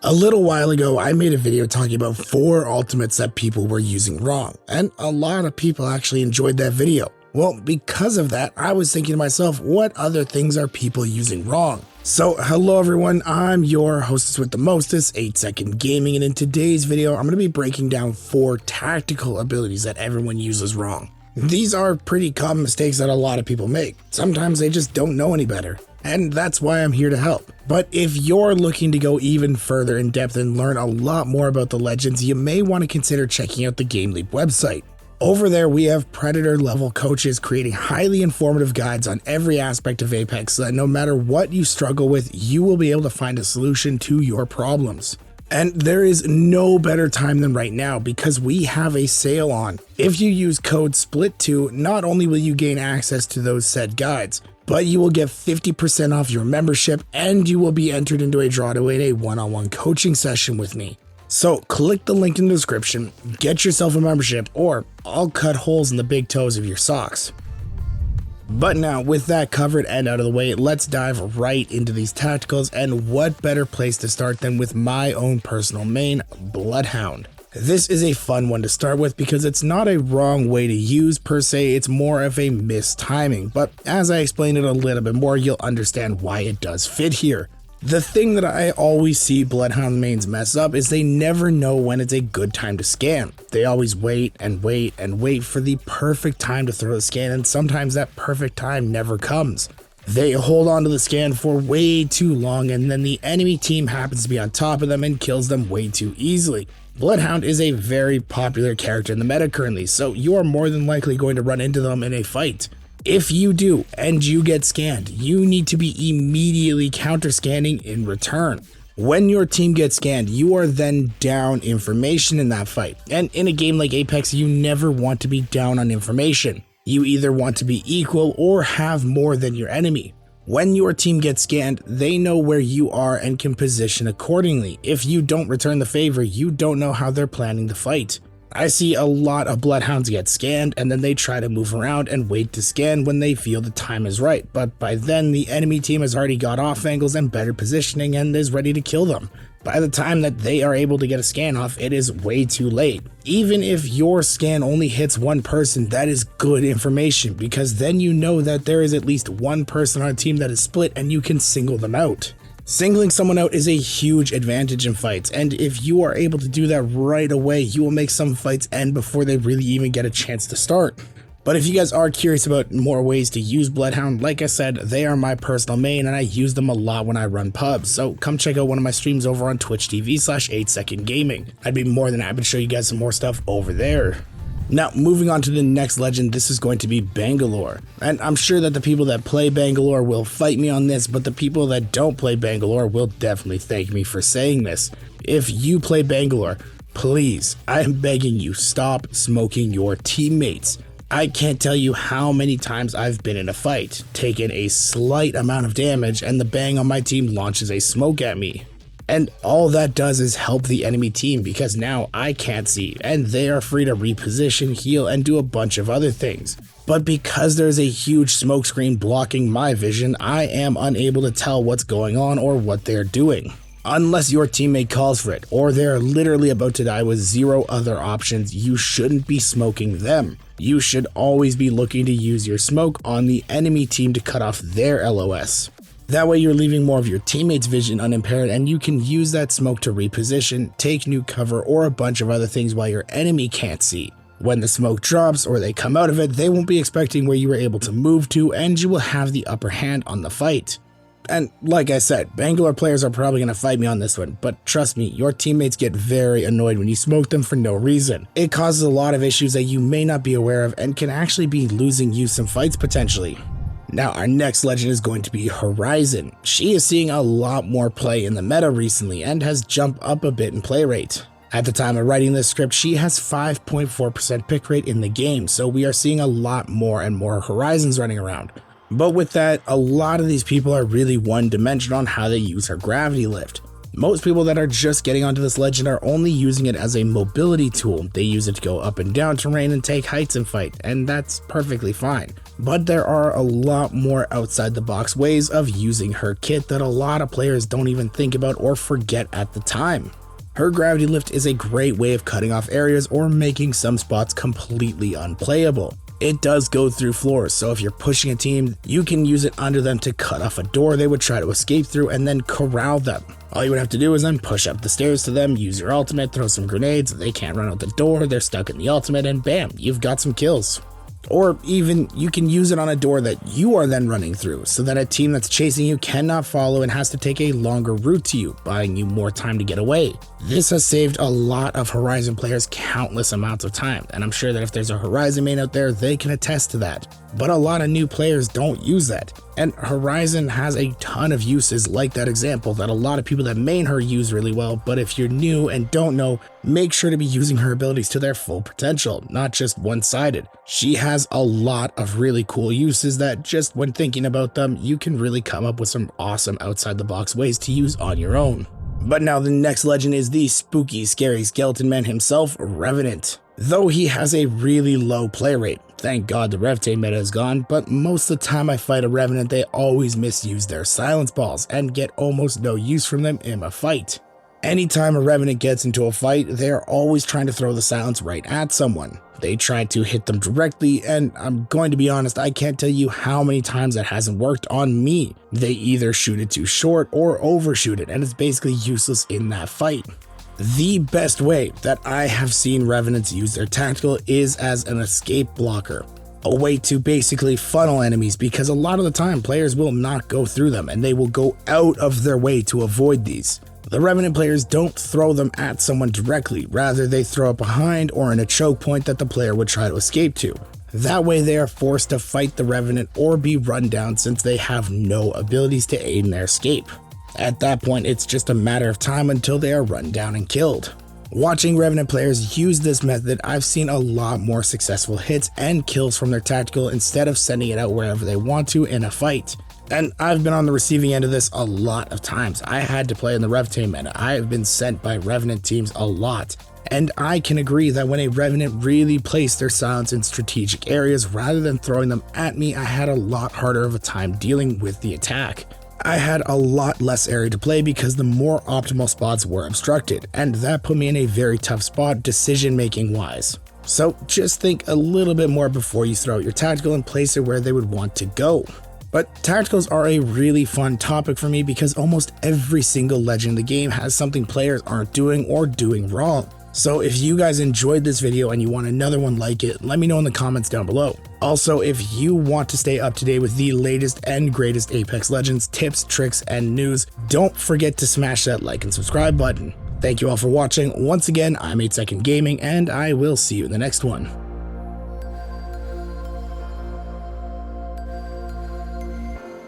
A little while ago, I made a video talking about 4 ultimates that people were using wrong, and a lot of people actually enjoyed that video. Well, because of that, I was thinking to myself, what other things are people using wrong? So, hello everyone, I'm your hostess with the mostest, 8 Second Gaming, and in today's video, I'm going to be breaking down 4 tactical abilities that everyone uses wrong. These are pretty common mistakes that a lot of people make. Sometimes they just don't know any better. And that's why I'm here to help. But if you're looking to go even further in depth and learn a lot more about the legends, you may want to consider checking out the GameLeap website. Over there, we have Predator level coaches creating highly informative guides on every aspect of Apex so that no matter what you struggle with, you will be able to find a solution to your problems. And there is no better time than right now because we have a sale on. If you use code SPLIT2, not only will you gain access to those said guides, but you will get 50% off your membership and you will be entered into a draw to win a one-on-one coaching session with me. So click the link in the description, get yourself a membership, or I'll cut holes in the big toes of your socks. But now, with that covered and out of the way, let's dive right into these tacticals, and what better place to start than with my own personal main, Bloodhound. This is a fun one to start with because it's not a wrong way to use per se, it's more of a mistiming, but as I explain it a little bit more, you'll understand why it does fit here. The thing that I always see Bloodhound mains mess up is they never know when it's a good time to scan. They always wait and wait and wait for the perfect time to throw the scan, and sometimes that perfect time never comes. They hold on to the scan for way too long, and then the enemy team happens to be on top of them and kills them way too easily. Bloodhound is a very popular character in the meta currently, so you are more than likely going to run into them in a fight. If you do and you get scanned, you need to be immediately counter-scanning in return. When your team gets scanned, you are then down information in that fight, and in a game like Apex, you never want to be down on information. You either want to be equal or have more than your enemy. When your team gets scanned, they know where you are and can position accordingly. If you don't return the favor, you don't know how they're planning the fight. I see a lot of Bloodhounds get scanned and then they try to move around and wait to scan when they feel the time is right, but by then the enemy team has already got off angles and better positioning and is ready to kill them. By the time that they are able to get a scan off, it is way too late. Even if your scan only hits one person, that is good information because then you know that there is at least one person on a team that is split and you can single them out. Singling someone out is a huge advantage in fights, and if you are able to do that right away, you will make some fights end before they really even get a chance to start. But if you guys are curious about more ways to use Bloodhound, like I said, they are my personal main and I use them a lot when I run pubs, so come check out one of my streams over on Twitch TV/8 Second Gaming. I'd be more than happy to show you guys some more stuff over there. Now, moving on to the next legend, this is going to be Bangalore. And I'm sure that the people that play Bangalore will fight me on this, but the people that don't play Bangalore will definitely thank me for saying this. If you play Bangalore, please, I am begging you, stop smoking your teammates. I can't tell you how many times I've been in a fight, taken a slight amount of damage, and the bang on my team launches a smoke at me. And all that does is help the enemy team because now I can't see and they are free to reposition, heal, and do a bunch of other things. But because there's a huge smoke screen blocking my vision, I am unable to tell what's going on or what they're doing. Unless your teammate calls for it or they're literally about to die with 0 other options, you shouldn't be smoking them. You should always be looking to use your smoke on the enemy team to cut off their LOS. That way you're leaving more of your teammates' vision unimpaired and you can use that smoke to reposition, take new cover, or a bunch of other things while your enemy can't see. When the smoke drops or they come out of it, they won't be expecting where you were able to move to and you will have the upper hand on the fight. And like I said, Bangalore players are probably going to fight me on this one, but trust me, your teammates get very annoyed when you smoke them for no reason. It causes a lot of issues that you may not be aware of and can actually be losing you some fights potentially. Now, our next legend is going to be Horizon. She is seeing a lot more play in the meta recently and has jumped up a bit in play rate. At the time of writing this script, she has 5.4% pick rate in the game, so we are seeing a lot more and more Horizons running around. But with that, a lot of these people are really one-dimensional on how they use her gravity lift. Most people that are just getting onto this legend are only using it as a mobility tool. They use it to go up and down terrain and take heights and fight, and that's perfectly fine. But there are a lot more outside the box ways of using her kit that a lot of players don't even think about or forget at the time. Her gravity lift is a great way of cutting off areas or making some spots completely unplayable. It does go through floors, so if you're pushing a team, you can use it under them to cut off a door they would try to escape through and then corral them. All you would have to do is then push up the stairs to them, use your ultimate, throw some grenades, they can't run out the door, they're stuck in the ultimate, and bam, you've got some kills. Or even you can use it on a door that you are then running through, so that a team that's chasing you cannot follow and has to take a longer route to you, buying you more time to get away. This has saved a lot of Horizon players countless amounts of time, and I'm sure that if there's a Horizon main out there, they can attest to that. But a lot of new players don't use that, and Horizon has a ton of uses like that example that a lot of people that main her use really well, but if you're new and don't know, make sure to be using her abilities to their full potential, not just one-sided. She has a lot of really cool uses that just when thinking about them, you can really come up with some awesome outside-the-box ways to use on your own. But now the next legend is the spooky, scary skeleton man himself, Revenant. Though he has a really low play rate, thank God the Revtame meta is gone, but most of the time I fight a Revenant, they always misuse their silence balls and get almost no use from them in a fight. Anytime a Revenant gets into a fight, they are always trying to throw the silence right at someone. They try to hit them directly, and I'm going to be honest, I can't tell you how many times that hasn't worked on me. They either shoot it too short or overshoot it, and it's basically useless in that fight. The best way that I have seen Revenants use their tactical is as an escape blocker. A way to basically funnel enemies, because a lot of the time players will not go through them and they will go out of their way to avoid these. The Revenant players don't throw them at someone directly, rather they throw it behind or in a choke point that the player would try to escape to. That way they are forced to fight the Revenant or be run down since they have no abilities to aid in their escape. At that point, it's just a matter of time until they are run down and killed. Watching Revenant players use this method, I've seen a lot more successful hits and kills from their tactical instead of sending it out wherever they want to in a fight. And I've been on the receiving end of this a lot of times. I had to play in the Revtame meta. I have been sent by Revenant teams a lot. And I can agree that when a Revenant really placed their silence in strategic areas rather than throwing them at me, I had a lot harder of a time dealing with the attack. I had a lot less area to play because the more optimal spots were obstructed, and that put me in a very tough spot decision-making wise. So just think a little bit more before you throw out your tactical and place it where they would want to go. But tacticals are a really fun topic for me because almost every single legend in the game has something players aren't doing or doing wrong. So if you guys enjoyed this video and you want another one like it, let me know in the comments down below. Also, if you want to stay up to date with the latest and greatest Apex Legends tips, tricks, and news, don't forget to smash that like and subscribe button. Thank you all for watching. Once again, I'm 8 Second Gaming, and I will see you in the next one.